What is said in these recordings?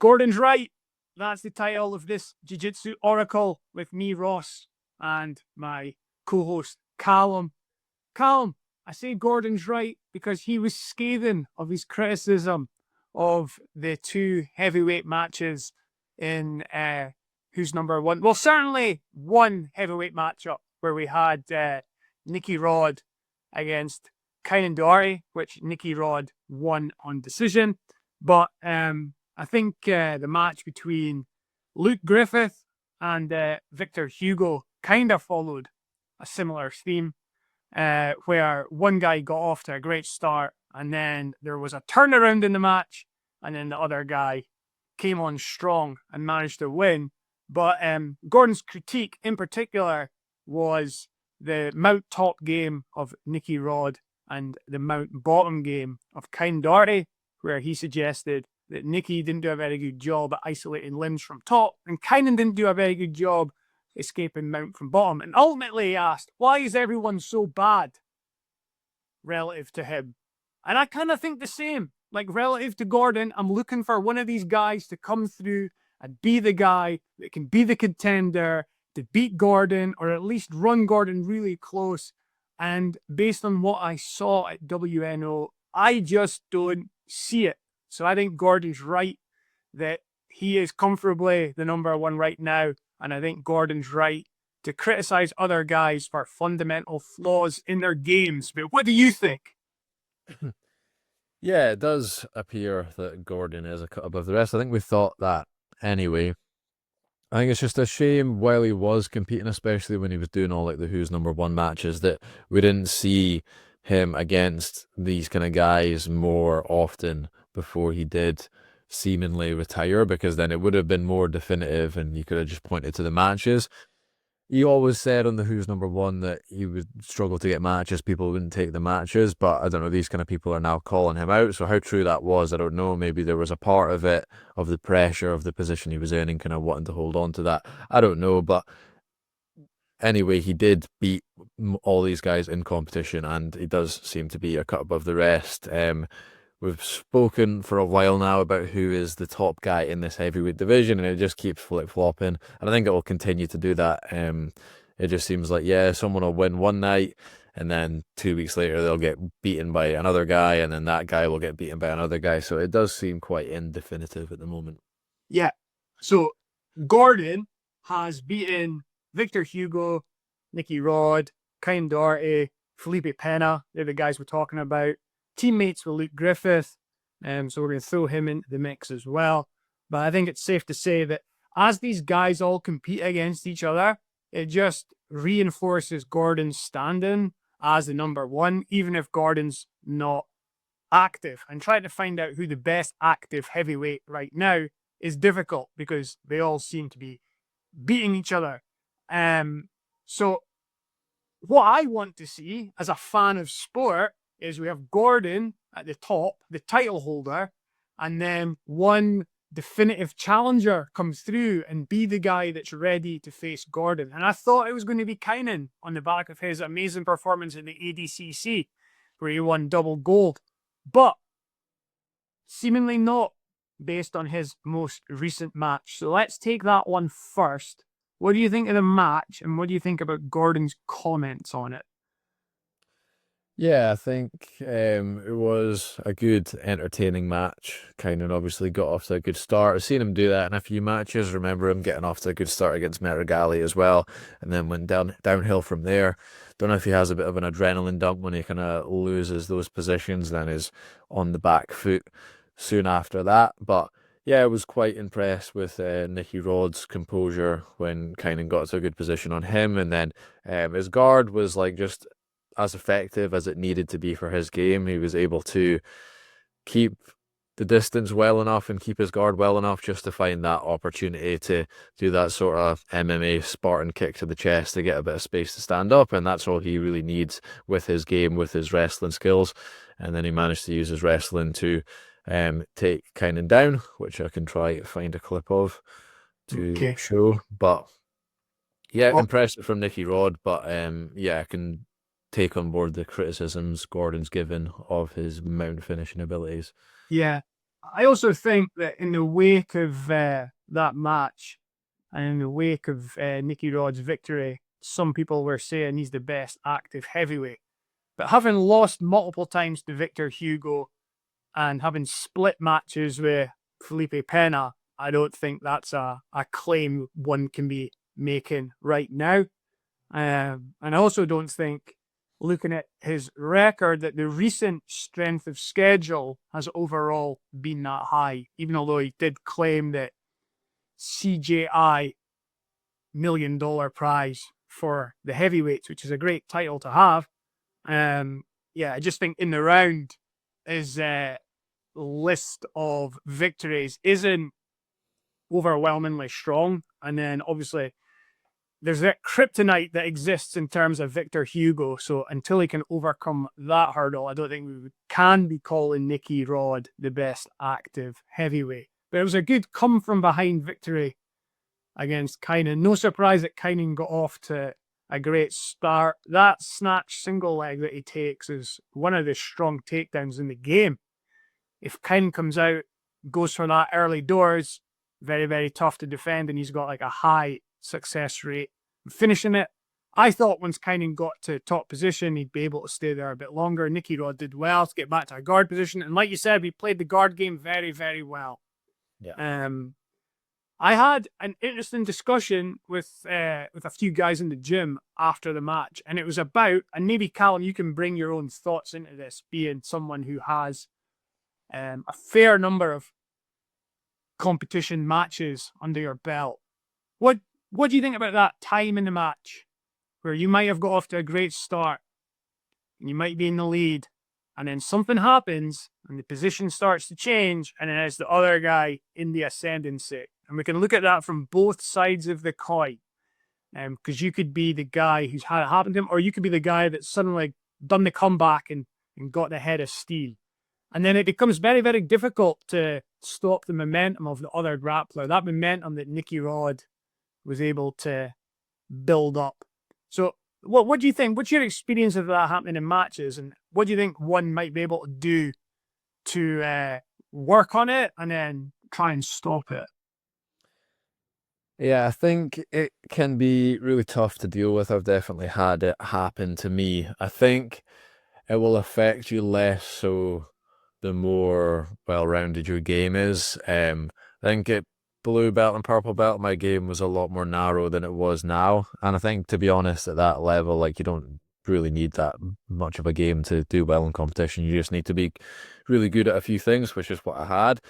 Gordon's right. That's the title of this Jiu Jitsu Oracle with me, Ross, and my co-host, Callum. Callum, I say Gordon's right because he was scathing of his criticism of the two heavyweight matches in Who's Number One. Well, certainly one heavyweight matchup where we had Nicky Rod against Kaynan Duarte, which Nicky Rod won on decision. But I think the match between Luke Griffith and Victor Hugo kind of followed a similar theme, where one guy got off to a great start and then there was a turnaround in the match and then the other guy came on strong and managed to win. But Gordon's critique in particular was the mount top game of Nicky Rod and the mount bottom game of Kaynan Duarte, where he suggested that Nicky didn't do a very good job at isolating limbs from top, and Kaynan didn't do a very good job escaping mount from bottom. And ultimately he asked, why is everyone so bad relative to him? And I kind of think the same. Like, relative to Gordon, I'm looking for one of these guys to come through and be the guy that can be the contender to beat Gordon, or at least run Gordon really close. And based on what I saw at WNO, I just don't see it. So I think Gordon's right that he is comfortably the number one right now. And I think Gordon's right to criticize other guys for fundamental flaws in their games. But what do you think? Yeah, it does appear that Gordon is a cut above the rest. I think we thought that anyway. I think it's just a shame while he was competing, especially when he was doing all like the Who's Number One matches, that we didn't see him against these kind of guys more often before he did seemingly retire, because then it would have been more definitive and you could have just pointed to the matches. He always said on the Who's Number One that he would struggle to get matches, people wouldn't take the matches, but I don't know, these kind of people are now calling him out, so how true that was, I don't know. Maybe there was a part of it, of the pressure of the position he was in and kind of wanting to hold on to that, I don't know. But anyway, he did beat all these guys in competition and he does seem to be a cut above the rest. We've spoken for a while now about who is the top guy in this heavyweight division, and it just keeps flip-flopping. And I think it will continue to do that. It just seems like, yeah, someone will win one night, and then 2 weeks later they'll get beaten by another guy, and then that guy will get beaten by another guy. So it does seem quite indefinitive at the moment. Yeah. So Gordon has beaten Victor Hugo, Nicky Rod, Kaynan Duarte, Felipe Pena. They're the guys we're talking about. Teammates with Luke Griffith, so we're going to throw him into the mix as well. But I think it's safe to say that as these guys all compete against each other, it just reinforces Gordon's standing as the number one, even if Gordon's not active. And trying to find out who the best active heavyweight right now is difficult because they all seem to be beating each other. So what I want to see as a fan of sport is we have Gordon at the top, the title holder, and then one definitive challenger comes through and be the guy that's ready to face Gordon. And I thought it was going to be Kaynan on the back of his amazing performance in the ADCC, where he won double gold. But seemingly not, based on his most recent match. So let's take that one first. What do you think of the match, and what do you think about Gordon's comments on it? Yeah, I think it was a good, entertaining match. Kaynan obviously got off to a good start. I've seen him do that in a few matches. Remember him getting off to a good start against Meregali as well, and then went downhill from there. Don't know if he has a bit of an adrenaline dump when he kind of loses those positions, then is on the back foot soon after that. But yeah, I was quite impressed with Nicky Rod's composure when Kaynan got to a good position on him, and then his guard was like just as effective as it needed to be for his game. He was able to keep the distance well enough and keep his guard well enough just to find that opportunity to do that sort of MMA Spartan kick to the chest to get a bit of space to stand up, and that's all he really needs with his game, with his wrestling skills. And then he managed to use his wrestling to take Kaynan down, which I can try to find a clip of to show. But yeah, impressive from Nicky Rod, but yeah, I can take on board the criticisms Gordon's given of his mount finishing abilities. Yeah, I also think that in the wake of that match and in the wake of Nicky Rod's victory, some people were saying he's the best active heavyweight. But having lost multiple times to Victor Hugo and having split matches with Felipe Pena, I don't think that's a claim one can be making right now. And I also don't think, looking at his record, that the recent strength of schedule has overall been that high, even although he did claim that CJI $1 million prize for the heavyweights, which is a great title to have. Yeah, I just think in the round, his list of victories isn't overwhelmingly strong. And then obviously there's that kryptonite that exists in terms of Victor Hugo. So until he can overcome that hurdle, I don't think we can be calling Nicky Rod the best active heavyweight. But it was a good come from behind victory against Kaynan. No surprise that Kaynan got off to a great start. That snatch single leg that he takes is one of the strong takedowns in the game. If Kaynan comes out, goes for that early doors, very, very tough to defend, and he's got like a high success rate finishing it. I thought once Kaynan got to top position, he'd be able to stay there a bit longer. Nicky Rod did well to get back to a guard position. And like you said, we played the guard game very, very well. Yeah. I had an interesting discussion with a few guys in the gym after the match, and it was about, and maybe Callum, you can bring your own thoughts into this, being someone who has a fair number of competition matches under your belt. What do you think about that time in the match where you might have got off to a great start and you might be in the lead, and then something happens and the position starts to change, and then it's the other guy in the ascendancy? And we can look at that from both sides of the coin. Because you could be the guy who's had it happen to him, or you could be the guy that's suddenly done the comeback and got the head of steam. And then it becomes very, very difficult to stop the momentum of the other grappler, that momentum that Nicky Rod was able to build up. So what do you think? What's your experience of that happening in matches? And what do you think one might be able to do to work on it and then try and stop it? Yeah, I think it can be really tough to deal with. I've definitely had it happen to me. I think it will affect you less so the more well-rounded your game is. I think at blue belt and purple belt, my game was a lot more narrow than it was now. And I think, to be honest, at that level, like, you don't really need that much of a game to do well in competition. You just need to be really good at a few things, which is what I had.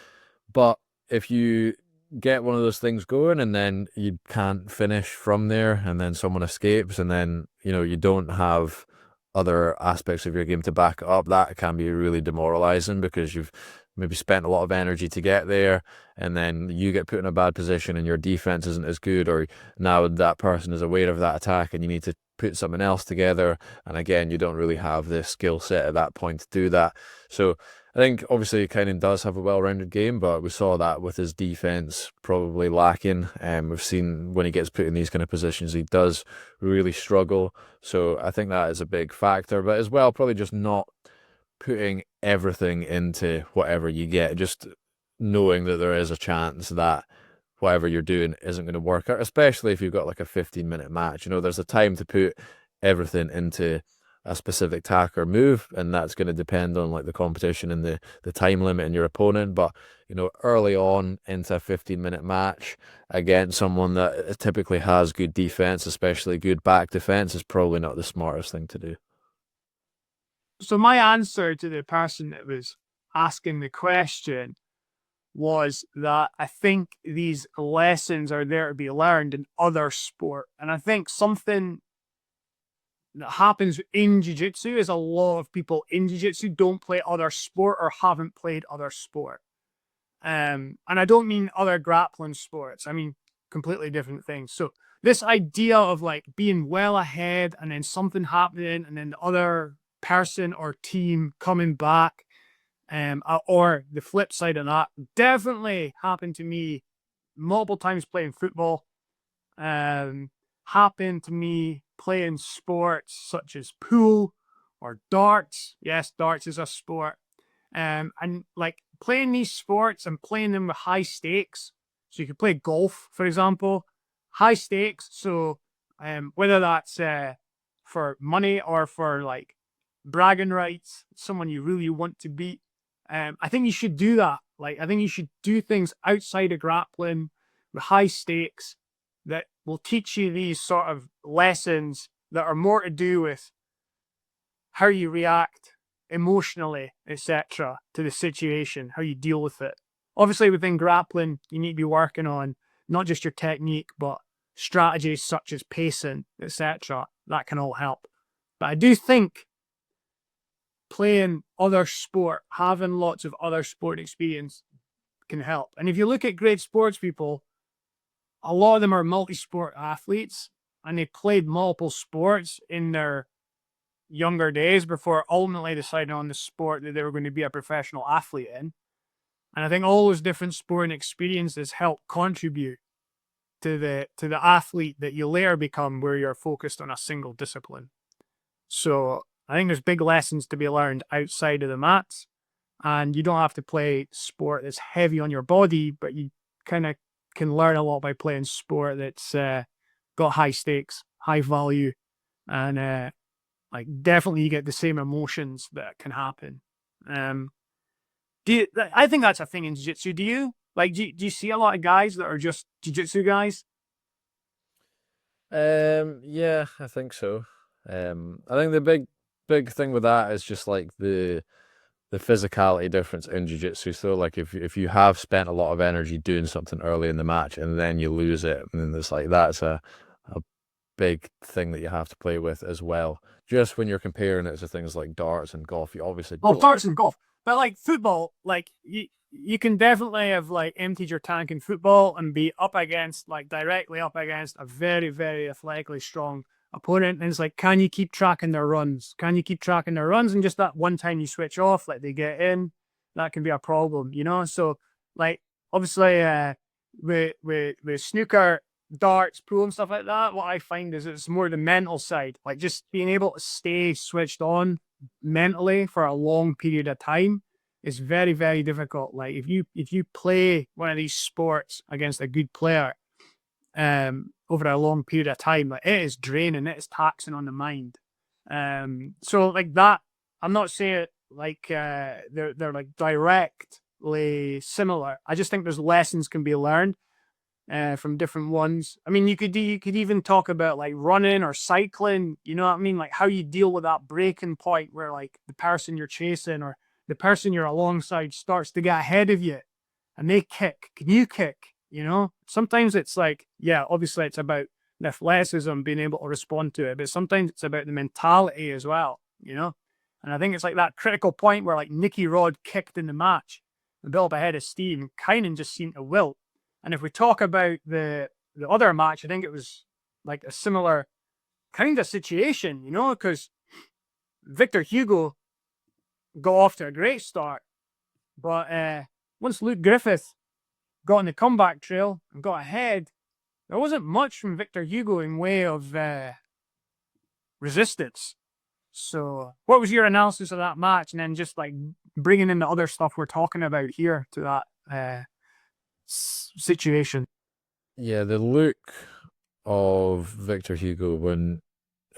But if you get one of those things going and then you can't finish from there, and then someone escapes, and then, you know, you don't have other aspects of your game to back it up, that can be really demoralizing, because you've maybe spent a lot of energy to get there, and then you get put in a bad position and your defense isn't as good, or now that person is aware of that attack and you need to put something else together, and again, you don't really have the skill set at that point to do that. So I think obviously Kaynan does have a well-rounded game, but we saw that with his defense probably lacking. We've seen when he gets put in these kind of positions, he does really struggle. So I think that is a big factor, but as well, probably just not putting everything into whatever you get, just knowing that there is a chance that whatever you're doing isn't going to work out, especially if you've got like a 15-minute match. You know, there's a time to put everything into a specific tack or move, and that's going to depend on like the competition and the time limit and your opponent. But, you know, early on into a 15-minute match against someone that typically has good defense, especially good back defense, is probably not the smartest thing to do. So my answer to the person that was asking the question was that I think these lessons are there to be learned in other sport. And I think something that happens in jiu-jitsu is a lot of people in jiu-jitsu don't play other sport or haven't played other sport. And I don't mean other grappling sports. I mean completely different things. So this idea of like being well ahead and then something happening and then the other person or team coming back, or the flip side of that, definitely happened to me multiple times playing football. Happened to me playing sports such as pool or darts. Yes, darts is a sport. And like playing these sports and playing them with high stakes. So you could play golf, for example, high stakes. So whether that's for money or for like bragging rights, someone you really want to beat, I think you should do that. Like, I think you should do things outside of grappling with high stakes that will teach you these sort of lessons that are more to do with how you react emotionally, etc., to the situation, how you deal with it. Obviously, within grappling, you need to be working on not just your technique, but strategies such as pacing, etc. That can all help. But I do think playing other sport, having lots of other sport experience can help. And if you look at great sports people, a lot of them are multi-sport athletes, and they played multiple sports in their younger days before ultimately deciding on the sport that they were going to be a professional athlete in. And I think all those different sporting experiences help contribute to the athlete that you later become, where you're focused on a single discipline. So I think there's big lessons to be learned outside of the mats, and you don't have to play sport that's heavy on your body, but you kind of can learn a lot by playing sport that's got high stakes, high value, and like definitely you get the same emotions that can happen. I think that's a thing in jiu-jitsu. Do you see a lot of guys that are just jiu-jitsu guys? Yeah, I think so. I think the big thing with that is just like the physicality difference in jiu-jitsu. So like if you have spent a lot of energy doing something early in the match and then you lose it, and then it's like that's a big thing that you have to play with as well. Just when you're comparing it to things like darts and golf, you obviously darts and golf, but like football, like you can definitely have like emptied your tank in football and be up against, like directly up against a very, very athletically strong opponent. And it's like, can you keep tracking their runs? Can you keep tracking their runs? And just that one time you switch off, like they get in, that can be a problem, you know? So like, obviously, with snooker, darts, pool and stuff like that, what I find is it's more the mental side, like just being able to stay switched on mentally for a long period of time is very, very difficult. Like if you play one of these sports against a good player over a long period of time, like it is draining, it is taxing on the mind. So like that, I'm not saying like they're like directly similar. I just think there's lessons can be learned from different ones. I mean, you could even talk about like running or cycling, you know what I mean? Like how you deal with that breaking point where like the person you're chasing or the person you're alongside starts to get ahead of you and they kick. Can you kick? You know, sometimes it's like, yeah, obviously it's about the athleticism, being able to respond to it, but sometimes it's about the mentality as well, you know? And I think it's like that critical point where like Nicky Rod kicked in the match and built up ahead of steam. Kaynan just seemed to wilt. And if we talk about the other match, I think it was like a similar kind of situation, you know, because Victor Hugo got off to a great start. But once Luke Griffith got on the comeback trail and got ahead, there wasn't much from Victor Hugo in way of resistance. So what was your analysis of that match? And then just like bringing in the other stuff we're talking about here to that situation. Yeah, the look of Victor Hugo when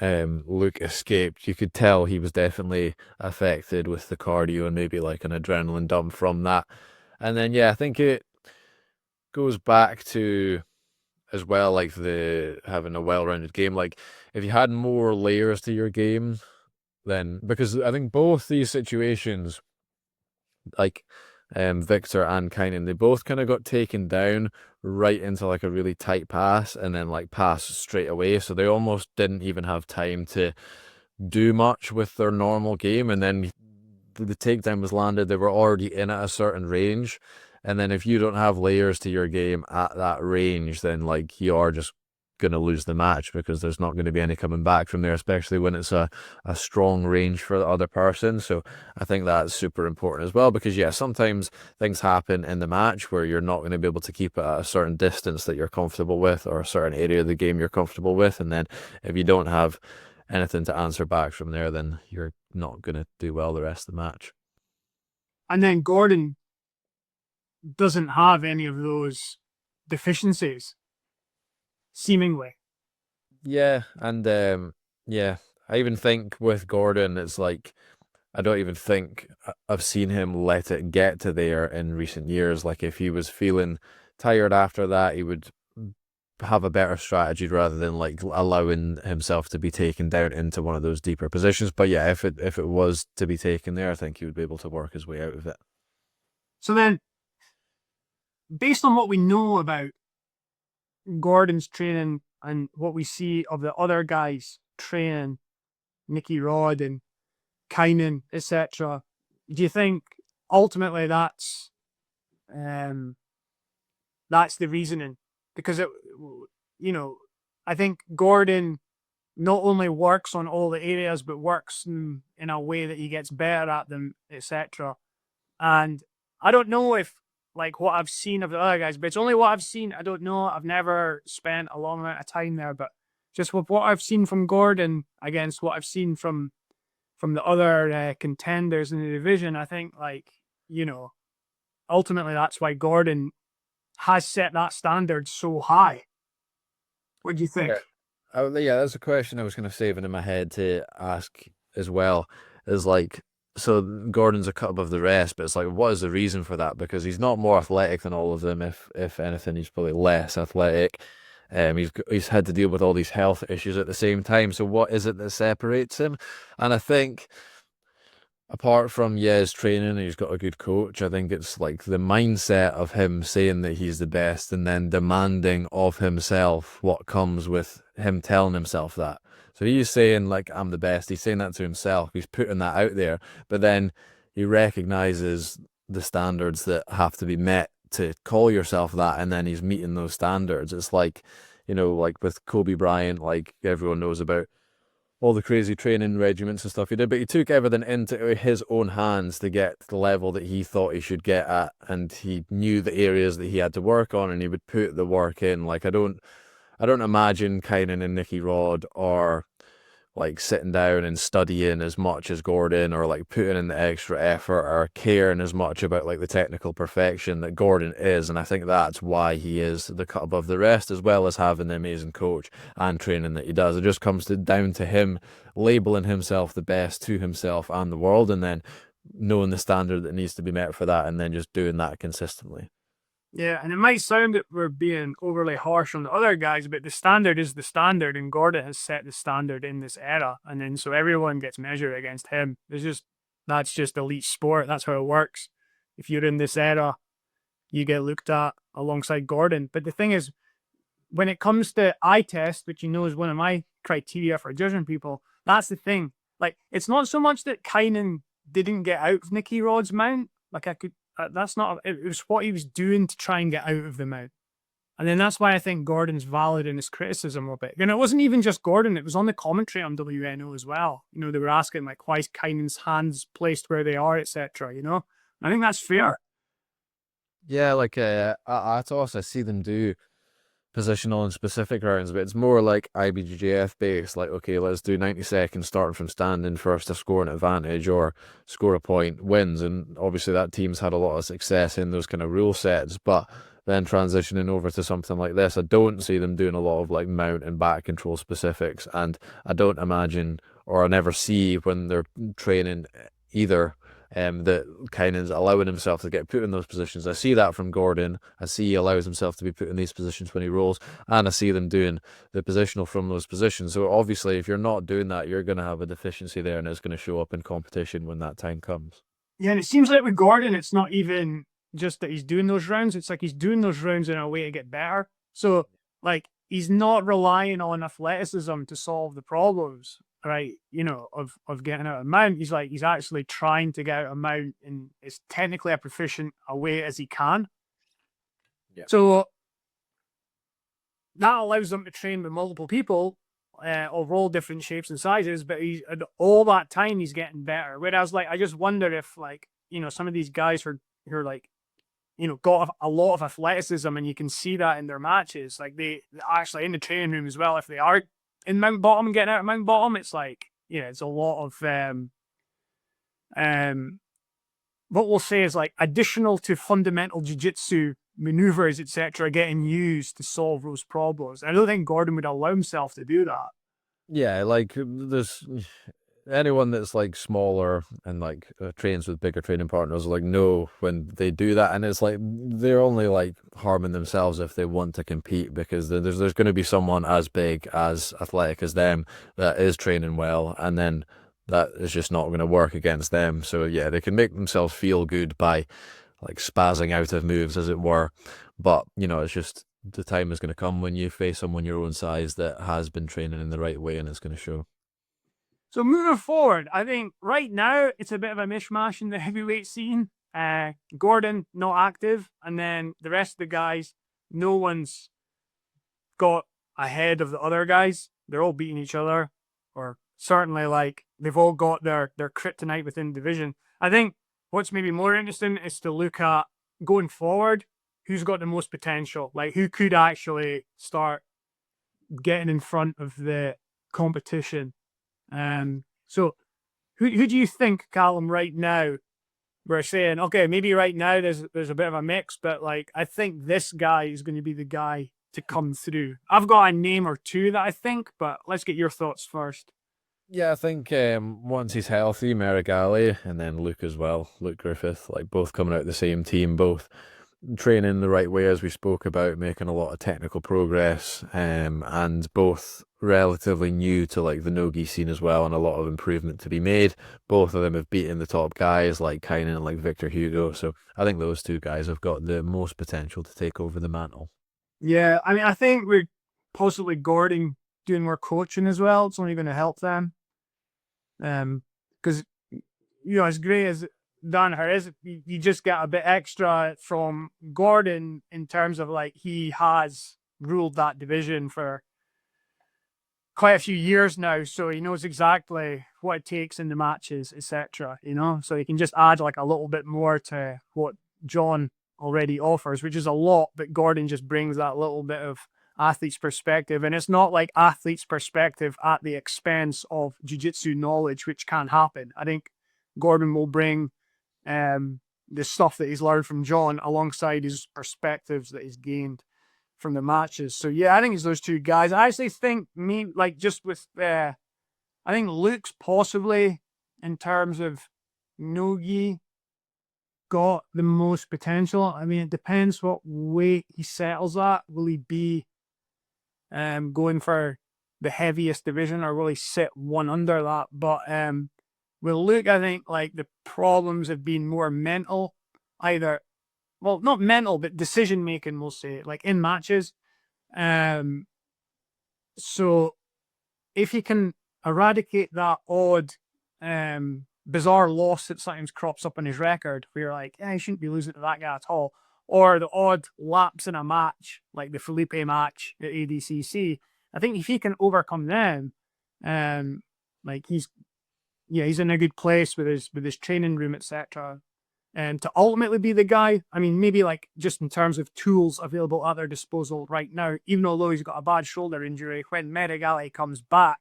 Luke escaped, you could tell he was definitely affected with the cardio and maybe like an adrenaline dump from that. And then yeah, I think it goes back to as well like the having a well-rounded game. Like if you had more layers to your game, then because I think both these situations, like Victor and Kaynan, they both kind of got taken down right into like a really tight pass and then like pass straight away. So they almost didn't even have time to do much with their normal game. And then the takedown was landed. They were already in at a certain range. And then if you don't have layers to your game at that range, then like you are just going to lose the match because there's not going to be any coming back from there, especially when it's a strong range for the other person. So I think that's super important as well because yeah, sometimes things happen in the match where you're not going to be able to keep it at a certain distance that you're comfortable with or a certain area of the game you're comfortable with. And then if you don't have anything to answer back from there, then you're not going to do well the rest of the match. And then Gordon doesn't have any of those deficiencies, seemingly. Yeah, and yeah, I even think with Gordon, it's like I don't even think I've seen him let it get to there in recent years. Like if he was feeling tired after that, he would have a better strategy rather than like allowing himself to be taken down into one of those deeper positions. But yeah, if it was to be taken there, I think he would be able to work his way out of it. So then, based on what we know about Gordon's training and what we see of the other guys training, Nicky Rod and Kaynan, etc., do you think ultimately that's the reasoning? Because I think Gordon not only works on all the areas, but works in a way that he gets better at them, etc. And I don't know if like what I've seen of the other guys, but it's only what I've seen. I don't know. I've never spent a long amount of time there, but just with what I've seen from Gordon against what I've seen from the other contenders in the division, I think ultimately that's why Gordon has set that standard so high. What do you think? Yeah. Yeah, that's a question I was kind of saving in my head to ask as well. Is like, so Gordon's a cut above the rest, but it's like, what is the reason for that? Because he's not more athletic than all of them. If anything, he's probably less athletic. He's had to deal with all these health issues at the same time. So what is it that separates him? And I think, apart from his training, he's got a good coach. I think it's like the mindset of him saying that he's the best and then demanding of himself what comes with him telling himself that. So he's saying like, I'm the best. He's saying that to himself. He's putting that out there, but then he recognizes the standards that have to be met to call yourself that, and then he's meeting those standards. It's like, like with Kobe Bryant, like everyone knows about all the crazy training regiments and stuff he did, but he took everything into his own hands to get the level that he thought he should get at, and he knew the areas that he had to work on, and he would put the work in. Like I don't imagine Kaynan and Nicky Rod are like sitting down and studying as much as Gordon, or like putting in the extra effort, or caring as much about like the technical perfection that Gordon is. And I think that's why he is the cut above the rest, as well as having the amazing coach and training that he does. It just comes down to him labeling himself the best to himself and the world, and then knowing the standard that needs to be met for that, and then just doing that consistently. Yeah, and it might sound that we're being overly harsh on the other guys, but the standard is the standard, and Gordon has set the standard in this era, and then so everyone gets measured against him. That's just elite sport. That's how it works. If you're in this era, you get looked at alongside Gordon. But the thing is, when it comes to eye test, which is one of my criteria for judging people, that's the thing. Like, it's not so much that Kaynan didn't get out of Nicky Rod's mount. Like, that's not, it was what he was doing to try and get out of the mount. And then that's why I think Gordon's valid in his criticism of it. And it wasn't even just Gordon, it was on the commentary on WNO as well. They were asking, like, why is Kainan's hands placed where they are, etc. I think that's fair. Yeah, like at Atos, I see them do positional and specific rounds, but it's more like IBJJF based. Like, okay, let's do 90 seconds starting from standing first to score an advantage or score a point wins. And obviously that team's had a lot of success in those kind of rule sets, but then transitioning over to something like this, I don't see them doing a lot of like mount and back control specifics. And I don't imagine, or I never see when they're training either, that Kaynan's allowing himself to get put in those positions. I see that from Gordon. I see he allows himself to be put in these positions when he rolls, and I see them doing the positional from those positions. So obviously, if you're not doing that, you're going to have a deficiency there, and it's going to show up in competition when that time comes. Yeah, and it seems like with Gordon, it's not even just that he's doing those rounds. It's like he's doing those rounds in a way to get better. So, like, he's not relying on athleticism to solve the problems, right? Of getting out of mount. He's actually trying to get out of mount in as technically a proficient a way as he can. Yeah. So that allows them to train with multiple people of all different shapes and sizes, but all that time he's getting better. Whereas, like, I just wonder if, like, some of these guys who are like, got a lot of athleticism, and you can see that in their matches. Like, they actually in the training room as well, if they are in mount bottom, getting out of mount bottom, it's like, it's a lot of what we'll say is like additional to fundamental jiu-jitsu maneuvers, etc., getting used to solve those problems. I don't think Gordon would allow himself to do that. Yeah, like there's anyone that's like smaller and like trains with bigger training partners like know when they do that, and it's like they're only like harming themselves if they want to compete, because there's going to be someone as big, as athletic as them that is training well, and then that is just not going to work against them. So yeah, they can make themselves feel good by like spazzing out of moves, as it were, but you know, it's just the time is going to come when you face someone your own size that has been training in the right way, and it's going to show. So moving forward, I think right now it's a bit of a mishmash in the heavyweight scene. Gordon not active, and then the rest of the guys, no one's got ahead of the other guys. They're all beating each other, or certainly like they've all got their kryptonite within the division. I think what's maybe more interesting is to look at going forward, who's got the most potential, like who could actually start getting in front of the competition. So who do you think, Callum, right now? We're saying, okay, maybe right now there's a bit of a mix, but like I think this guy is going to be the guy to come through. I've got a name or two that I think, but let's get your thoughts first. Yeah, I think once he's healthy, Meregali, and then Luke as well, Luke Griffith, like both coming out the same team, both training the right way, as we spoke about, making a lot of technical progress, and both relatively new to like the no-gi scene as well, and a lot of improvement to be made. Both of them have beaten the top guys like Kaynan and like Victor Hugo, so I think those two guys have got the most potential to take over the mantle. Yeah, I mean, I think we're possibly Gordon doing more coaching as well. It's only going to help them. Because as great as Danaher is, you just get a bit extra from Gordon in terms of like he has ruled that division for quite a few years now, so he knows exactly what it takes in the matches, etc. So he can just add like a little bit more to what John already offers, which is a lot, but Gordon just brings that little bit of athlete's perspective, and it's not like athlete's perspective at the expense of jiu-jitsu knowledge, which can happen. I think Gordon will bring the stuff that he's learned from John alongside his perspectives that he's gained from the matches. So yeah, I think it's those two guys. I actually think just with I think Luke's possibly, in terms of no-gi, got the most potential. I mean, it depends what weight he settles at. Will he be going for the heaviest division, or will he sit one under that? But with Luke, I think like the problems have been more mental, either, well, not mental, but decision making, we'll say, like in matches. So if he can eradicate that odd bizarre loss that sometimes crops up on his record, where you're like, yeah, he shouldn't be losing to that guy at all, or the odd lapse in a match, like the Felipe match at ADCC, I think if he can overcome them, like he's in a good place with his training room, etc. And to ultimately be the guy, I mean, maybe like just in terms of tools available at their disposal right now, even although he's got a bad shoulder injury, when Meregali comes back,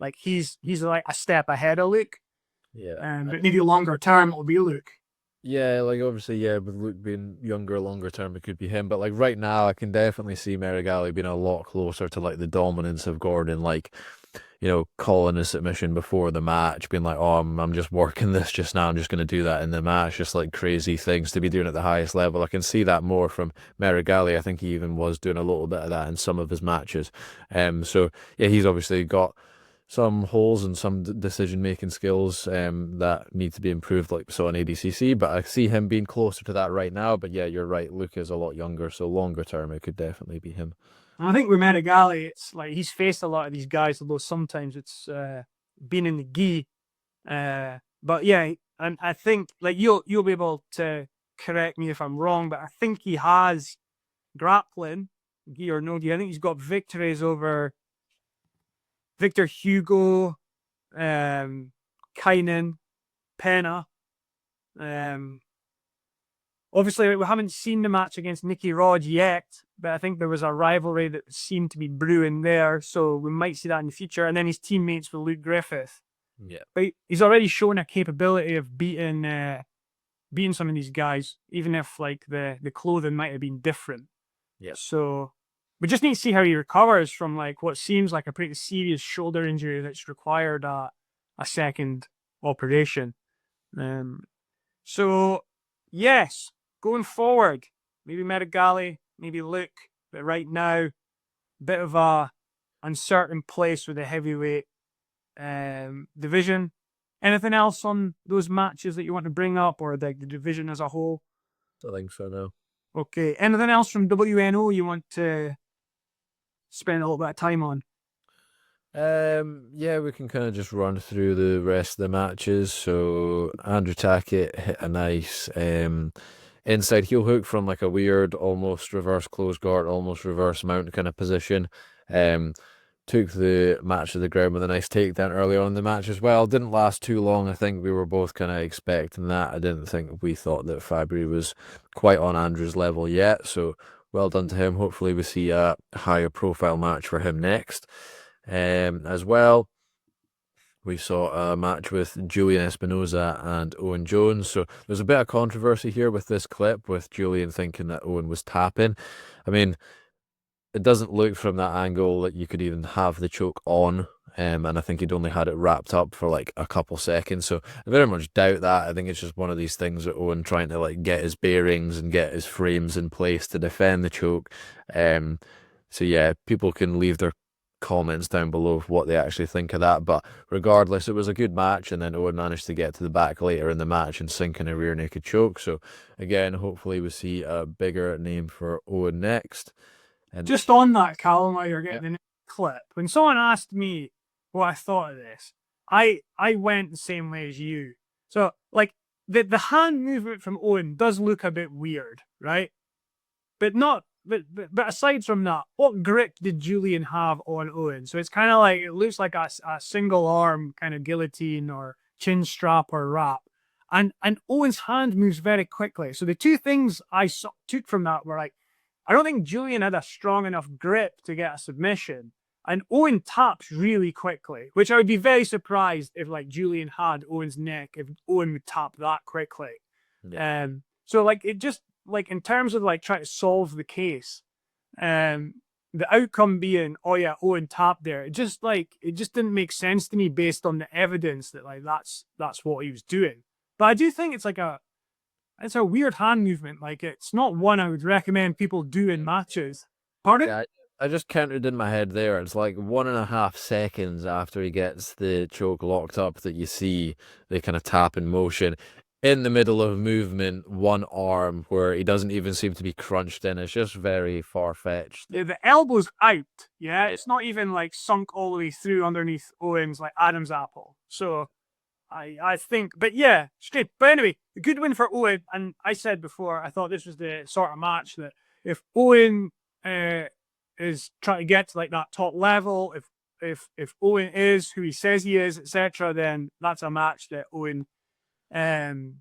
like he's like a step ahead of Luke. Yeah. But maybe longer term it'll be Luke. Yeah, like obviously, yeah, with Luke being younger, longer term, it could be him. But like right now, I can definitely see Meregali being a lot closer to like the dominance of Gordon, like, calling a submission before the match, being like, oh, I'm just working this just now. I'm just going to do that in the match, just like crazy things to be doing at the highest level. I can see that more from Meregali. I think he even was doing a little bit of that in some of his matches. So yeah, he's obviously got some holes and some decision-making skills that need to be improved, like we saw in ADCC, but I see him being closer to that right now. But yeah, you're right, Luke is a lot younger, so longer term, it could definitely be him. And I think with Meregali, it's like he's faced a lot of these guys, although sometimes it's been in the gi. But yeah, and I think like you'll be able to correct me if I'm wrong, but I think he has grappling, gi or no gi. I think he's got victories over Victor Hugo, Kaynan, Pena. Obviously, we haven't seen the match against Nicky Rod yet, but I think there was a rivalry that seemed to be brewing there, so we might see that in the future. And then his teammates with Luke Griffith. Yeah. But he's already shown a capability of beating beating some of these guys, even if like the clothing might have been different. Yeah. So we just need to see how he recovers from like what seems like a pretty serious shoulder injury that's required a second operation. So yes, going forward, maybe Meregali, maybe Luke, but right now, bit of a uncertain place with the heavyweight division. Anything else on those matches that you want to bring up, or the division as a whole? I think so now. Okay. Anything else from WNO you want to spend a little bit of time on? Yeah, we can kind of just run through the rest of the matches. So Andrew Tackett hit a nice inside heel hook from like a weird almost reverse close guard, almost reverse mount kind of position. Took the match to the ground with a nice takedown early on in the match as well. Didn't last too long. I think we were both kind of expecting that. I didn't think we thought that Fabry was quite on Andrew's level yet. So well done to him. Hopefully we see a higher profile match for him next. As well, we saw a match with Julian Espinoza and Owen Jones. So there's a bit of controversy here with this clip, with Julian thinking that Owen was tapping. I mean, it doesn't look from that angle that you could even have the choke on. And I think he'd only had it wrapped up for like a couple seconds. So I very much doubt that. I think it's just one of these things that Owen trying to like get his bearings and get his frames in place to defend the choke. So yeah, people can leave their comments down below of what they actually think of that, but regardless, it was a good match, and then Owen managed to get to the back later in the match and sink in a rear naked choke. So again, hopefully we see a bigger name for Owen next. And just on that, Callum, while you're getting the clip, when someone asked me what I thought of this, I went the same way as you. So like the hand movement from Owen does look a bit weird, right? But aside from that, what grip did Julian have on Owen? So it's kind of like, it looks like a single arm kind of guillotine or chin strap or wrap. And Owen's hand moves very quickly. So the two things I took from that were like, I don't think Julian had a strong enough grip to get a submission. And Owen taps really quickly, which I would be very surprised if like Julian had Owen's neck, if Owen would tap that quickly. Yeah. So like it just, like in terms of like trying to solve the case, the outcome being, oh yeah, Owen tapped there. It just didn't make sense to me based on the evidence that like that's what he was doing. But I do think it's a weird hand movement. Like it's not one I would recommend people do in matches. Pardon? Yeah, I just counted in my head there. It's like 1.5 seconds after he gets the choke locked up that you see the kind of tap in motion. In the middle of movement, one arm where he doesn't even seem to be crunched in. It's just very far-fetched. Yeah, the elbow's out. Yeah, it's not even like sunk all the way through underneath Owen's like Adam's apple. So I think, but yeah, straight. But anyway, a good win for Owen. And I said before, I thought this was the sort of match that if Owen is trying to get to like that top level, if Owen is who he says he is, etc., then that's a match that Owen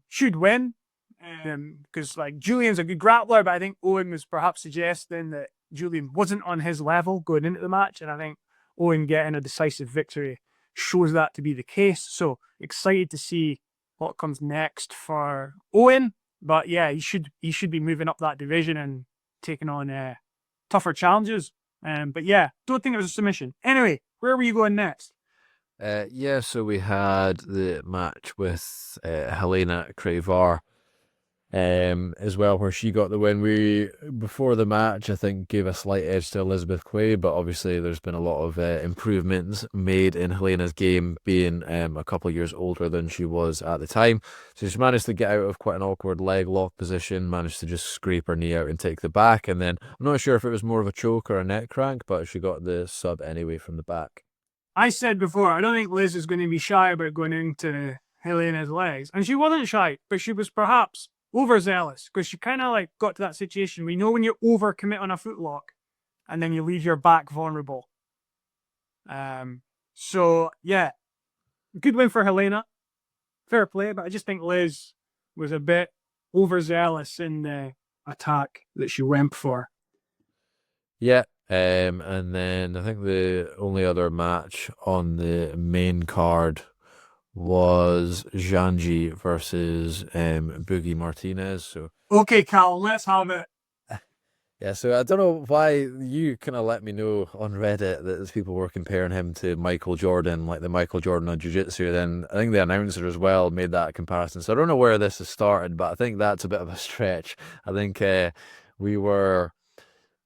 should win. Because like Julian's a good grappler, but I think Owen was perhaps suggesting that Julian wasn't on his level going into the match, and I think Owen getting a decisive victory shows that to be the case. So excited to see what comes next for Owen. But yeah, he should be moving up that division and taking on tougher challenges. But yeah, don't think it was a submission. Anyway, where were you going next? Yeah, so we had the match with Helena Cravar as well, where she got the win. We, before the match, I think gave a slight edge to Elizabeth Quay, but obviously there's been a lot of improvements made in Helena's game, being a couple of years older than she was at the time. So she managed to get out of quite an awkward leg lock position, managed to just scrape her knee out and take the back, and then I'm not sure if it was more of a choke or a neck crank, but she got the sub anyway from the back. I said before, I don't think Liz is going to be shy about going into Helena's legs. And she wasn't shy, but she was perhaps overzealous, because she kind of like got to that situation where, you know, when you overcommit on a footlock and then you leave your back vulnerable. So yeah, good win for Helena. Fair play, but I just think Liz was a bit overzealous in the attack that she went for. Yeah. And then I think the only other match on the main card was Zhangji versus Boogie Martinez. So Okay, Cal, let's have it. yeah, so I don't know why you kind of let me know on Reddit that there's people were comparing him to Michael Jordan, like the Michael Jordan of Jiu-Jitsu. Then I think the announcer as well made that comparison. So I don't know where this has started, but I think that's a bit of a stretch. I think we were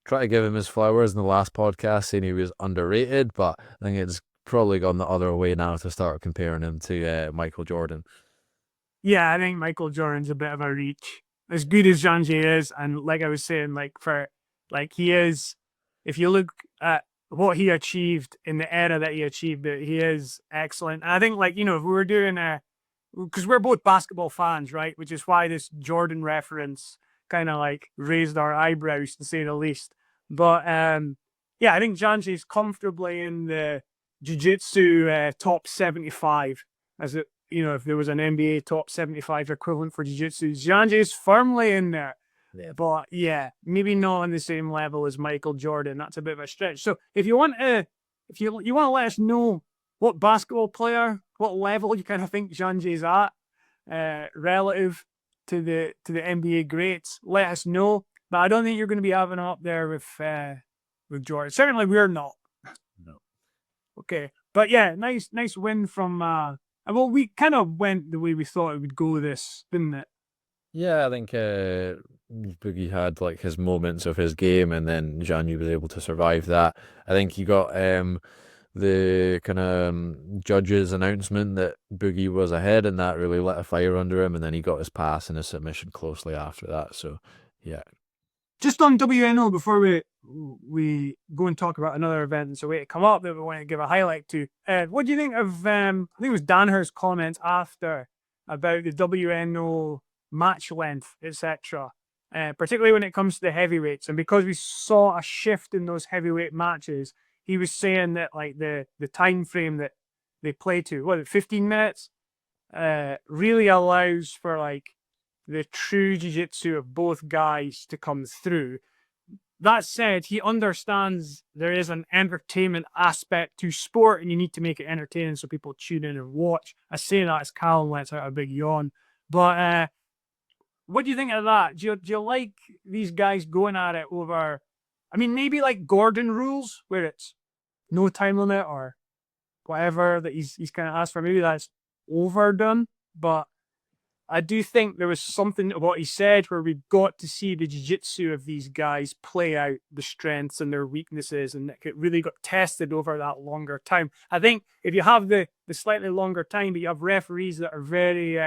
trying to give him his flowers in the last podcast, saying he was underrated, but I think it's probably gone the other way now to start comparing him to Michael Jordan. Yeah, I think Michael Jordan's a bit of a reach. As good as Janji is, and like I was saying, he is, if you look at what he achieved in the era that he achieved it, he is excellent. And I think, like, if we were doing because we're both basketball fans, right? Which is why this Jordan reference kind of like raised our eyebrows, to say the least. But yeah, I think Janji's comfortably in the jiu-jitsu top 75, as it, if there was an NBA top 75 equivalent for jiu-jitsu, Janji is firmly in there. Yeah. But yeah, maybe not on the same level as Michael Jordan. That's a bit of a stretch. So if you want to, let us know what basketball player, what level you kind of think Janji's at, relative to the NBA greats, let us know. But I don't think you're going to be having up there with Jordan. Certainly, we're not. No. Okay, but yeah, nice win from. Well, we kind of went the way we thought it would go. This, didn't it? Yeah, I think Boogie had like his moments of his game, and then Janji was able to survive that. I think he got the kind of judge's announcement that Boogie was ahead, and that really lit a fire under him. And then he got his pass and his submission closely after that. So, yeah. Just on WNO before we go and talk about another event that's a way to come up that we want to give a highlight to. What do you think of I think it was Danaher's comments after about the WNO match length, etc. Particularly when it comes to the heavyweights, and because we saw a shift in those heavyweight matches, he was saying that like the time frame that they play to, 15 minutes, really allows for like the true jiu-jitsu of both guys to come through. That said, he understands there is an entertainment aspect to sport, and you need to make it entertaining so people tune in and watch. I say that as Callum lets out a big yawn. But what do you think of that? Do you like these guys going at it over, I mean, maybe like Gordon rules, where it's no time limit or whatever that he's kind of asked for? Maybe that's overdone, but I do think there was something about what he said where we got to see the jiu-jitsu of these guys play out the strengths and their weaknesses, and it really got tested over that longer time. I think if you have the slightly longer time, but you have referees that are very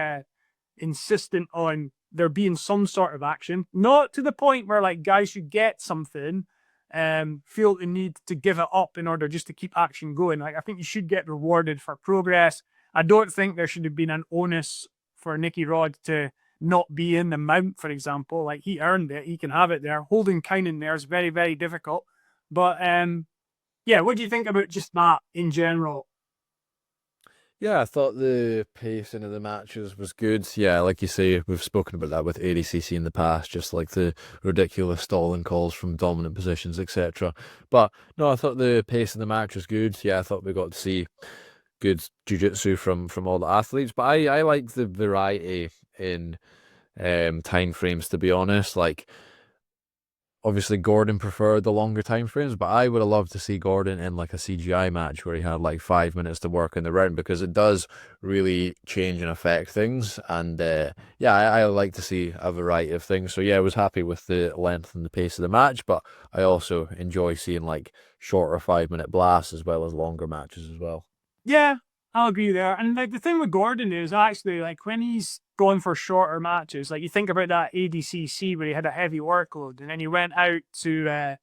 insistent on there being some sort of action, not to the point where like guys who get something feel the need to give it up in order just to keep action going. Like, I think you should get rewarded for progress. I don't think there should have been an onus for Nicky Rod to not be in the mount, for example. Like, he earned it. He can have it there. Holding Kaynan there is very, very difficult. But yeah, what do you think about just that in general? Yeah, I thought the pacing of the matches was good. Yeah, like you say, we've spoken about that with ADCC in the past, just like the ridiculous stalling calls from dominant positions, etc. But no, I thought the pace of the match was good. Yeah, I thought we got to see good jiu-jitsu from all the athletes. But I like the variety in time frames, to be honest. Like, obviously Gordon preferred the longer time frames, but I would have loved to see Gordon in like a CGI match where he had like 5 minutes to work in the round, because it does really change and affect things. And yeah, I like to see a variety of things. So yeah, I was happy with the length and the pace of the match, but I also enjoy seeing like shorter 5 minute blasts as well as longer matches as well. Yeah, I'll agree there. And like the thing with Gordon is actually like when he's going for shorter matches, like you think about that ADCC where he had a heavy workload, and then he went out to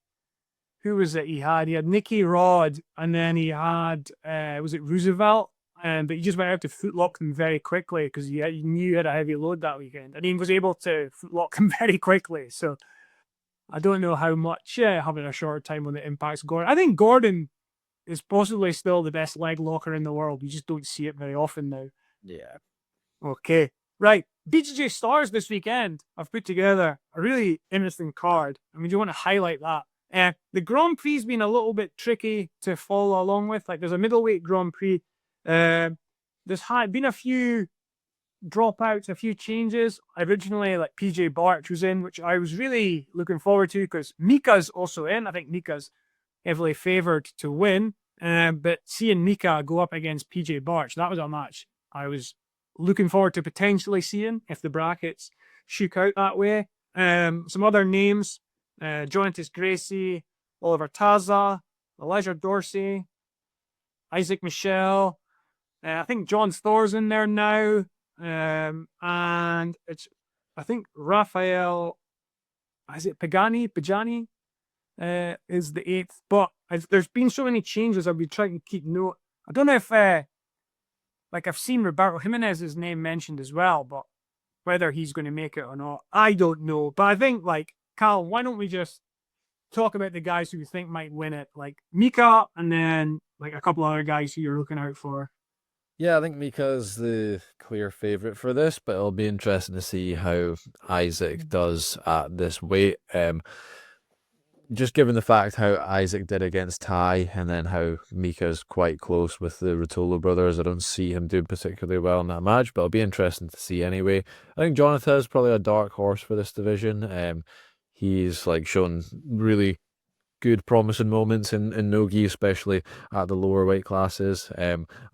who was it he had? He had Nicky Rod, and then he had was it Roosevelt? But he just went out to footlock them very quickly because he knew he had a heavy load that weekend, and he was able to footlock them very quickly. So I don't know how much having a short time on the impacts Gordon. I think Gordon is possibly still the best leg locker in the world. You just don't see it very often now. Yeah. Okay. Right. BJJ Stars this weekend. I've put together a really interesting card. I mean, do you want to highlight that? The Grand Prix's been a little bit tricky to follow along with. Like, there's a middleweight Grand Prix. there's been a few dropouts, a few changes. Originally, like PJ Barch was in, which I was really looking forward to because Mica's also in. I think Mica's heavily favoured to win. But seeing Mica go up against PJ Barch, that was a match I was looking forward to potentially seeing if the brackets shook out that way. Some other names, Joantis Gracie, Oliver Taza, Elijah Dorsey, Isaac Michel. I think John Thor's in there now. And it's, I think Raphael, is it Pagani? Is the 8th. But there's been so many changes, I've been trying to keep note. I don't know if, like I've seen Roberto Jimenez's name mentioned as well, but whether he's going to make it or not, I don't know. But I think, like, Cal, why don't we just talk about the guys who we think might win it? Like Mica, and then like a couple other guys who you're looking out for. Yeah, I think Mika's the clear favourite for this, but it'll be interesting to see how Isaac does at this weight. Just given the fact how Isaac did against Ty, and then how Mika's quite close with the Ruotolo brothers, I don't see him doing particularly well in that match, but it'll be interesting to see anyway. I think Jonathan is probably a dark horse for this division. He's like shown really good promising moments in no-gi, especially at the lower weight classes.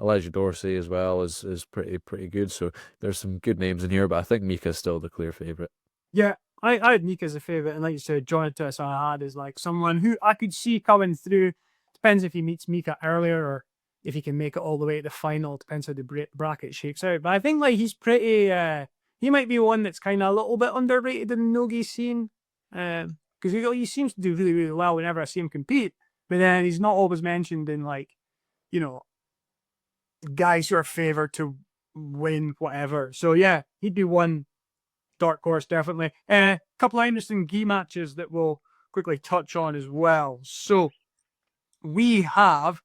Elijah Dorsey as well is pretty good. So there's some good names in here, but I think Mika's still the clear favourite. Yeah, I had Mika as a favourite, and like you said, Jonathan I had is like someone who I could see coming through. Depends if he meets Mika earlier or if he can make it all the way to the final. Depends how the bracket shakes out. But I think like he's pretty. He might be one that's kind of a little bit underrated in the no-gi scene. Because he seems to do really, really well whenever I see him compete. But then he's not always mentioned in, like, you know, guys who are favoured to win whatever. So yeah, he'd be one dark horse, definitely. A couple of interesting gi matches that we'll quickly touch on as well. So we have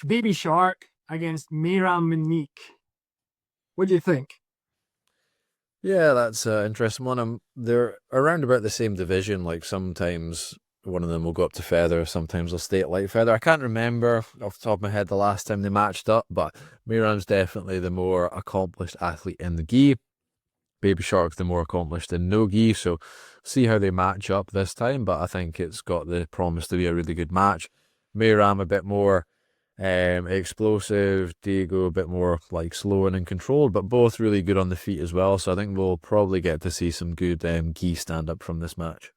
Baby Shark against Meyram Monique. What do you think? Yeah, that's an interesting one. They're around about the same division. Like sometimes one of them will go up to feather, sometimes they'll stay at light feather. I can't remember off the top of my head the last time they matched up, but Meyram's definitely the more accomplished athlete in the gi. Baby Shark's the more accomplished in no gi, so see how they match up this time, but I think it's got the promise to be a really good match. Meyram a bit more explosive, Diego a bit more like slow and in control, but both really good on the feet as well, so I think we'll probably get to see some good gi stand-up from this match.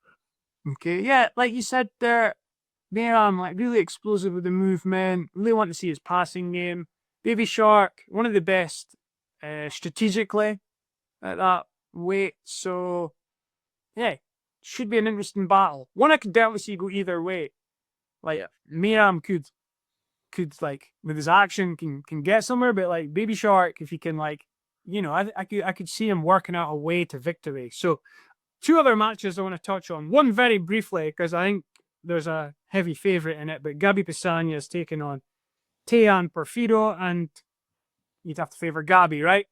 Okay, yeah, like you said there, Meyram, like really explosive with the movement, really want to see his passing game. Baby Shark, one of the best strategically at that weight, so yeah, should be an interesting battle. One I could definitely see go either way. Like Meyram could like with his action can get somewhere, but like Baby Shark, if he can like, you know, I could see him working out a way to victory. So two other matches I want to touch on. One very briefly because I think there's a heavy favorite in it, but Gabi Pisania is taking on Tejan Porfido, and you'd have to favor Gabi, right?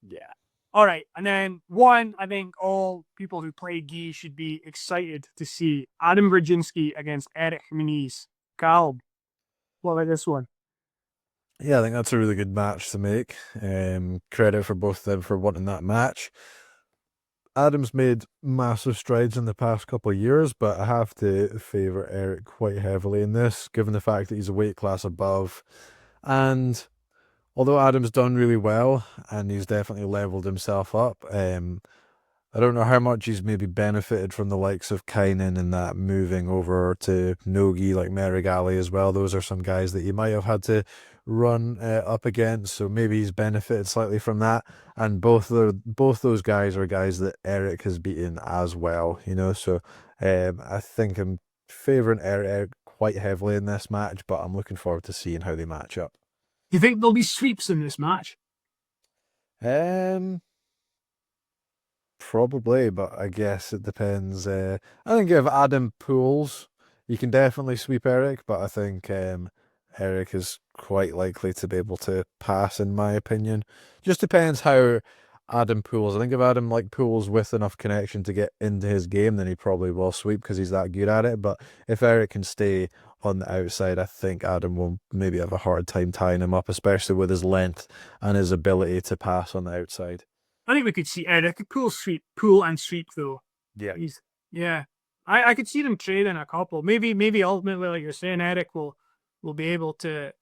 Yeah. All right, and then one I think all people who play gi should be excited to see: Adam Brzezinski against Eric Muniz. Cal, what about this one? Yeah, I think that's a really good match to make. Credit for both of them for wanting that match. Adam's made massive strides in the past couple of years, but I have to favour Eric quite heavily in this, given the fact that he's a weight class above. And although Adam's done really well, and he's definitely levelled himself up, I don't know how much he's maybe benefited from the likes of Kaynan and that moving over to Nogi, like Meregali as well. Those are some guys that he might have had to run up against, so maybe he's benefited slightly from that. And both those guys are guys that Eric has beaten as well, you know. So I think I'm favouring Eric quite heavily in this match, but I'm looking forward to seeing how they match up. You think there'll be sweeps in this match? Probably, but I guess it depends. I think if Adam pulls, you can definitely sweep Eric, but I think Eric is quite likely to be able to pass, in my opinion. Just depends how Adam pulls. I think if Adam like pulls with enough connection to get into his game, then he probably will sweep because he's that good at it. But if Eric can stay on the outside, I think Adam will maybe have a hard time tying him up, especially with his length and his ability to pass on the outside. I think we could see Eric pull and sweep though. Yeah. Yeah. I could see them trading a couple. Maybe ultimately, like you're saying, Eric will be able to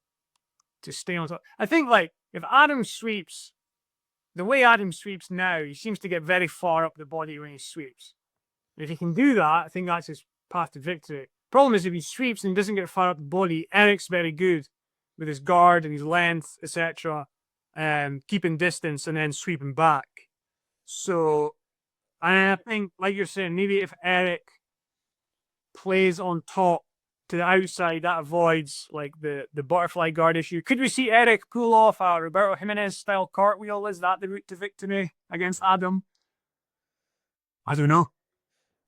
stay on top. I think like if Adam sweeps, the way Adam sweeps now, he seems to get very far up the body when he sweeps. If he can do that, I think that's his path to victory. Problem is if he sweeps and doesn't get far up the body, Eric's very good with his guard and his length, etc. Keeping distance and then sweeping back. So, and I think, like you're saying, maybe if Eric plays on top to the outside, that avoids like the butterfly guard issue. Could we see Eric pull off a Roberto Jimenez style cartwheel? Is that the route to victory against Adam? I don't know.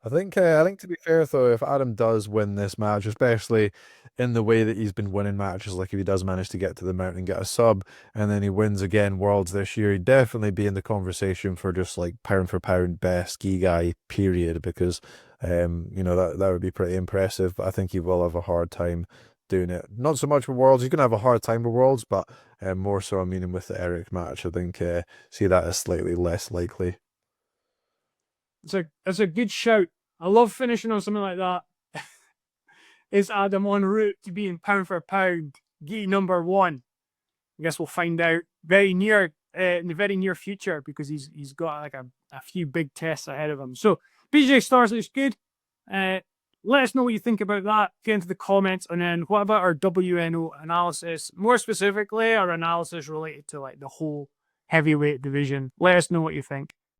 I think to be fair though, if Adam does win this match, especially in the way that he's been winning matches, like if he does manage to get to the mountain and get a sub, and then he wins again Worlds this year, he'd definitely be in the conversation for just like pound for pound best gi guy period, because you know, that would be pretty impressive. But I think he will have a hard time doing it. Not so much with Worlds. He's gonna have a hard time with Worlds, but more so, I mean, with the Eric match, I think see that as slightly less likely. It's a good shout. I love finishing on something like that. Is Adam en route to being pound for pound gi number 1? I guess we'll find out very near in the very near future, because he's got like a few big tests ahead of him. So BJJ Stars looks good. Let us know what you think about that. Get into the comments, and then what about our WNO analysis? More specifically, our analysis related to like the whole heavyweight division. Let us know what you think.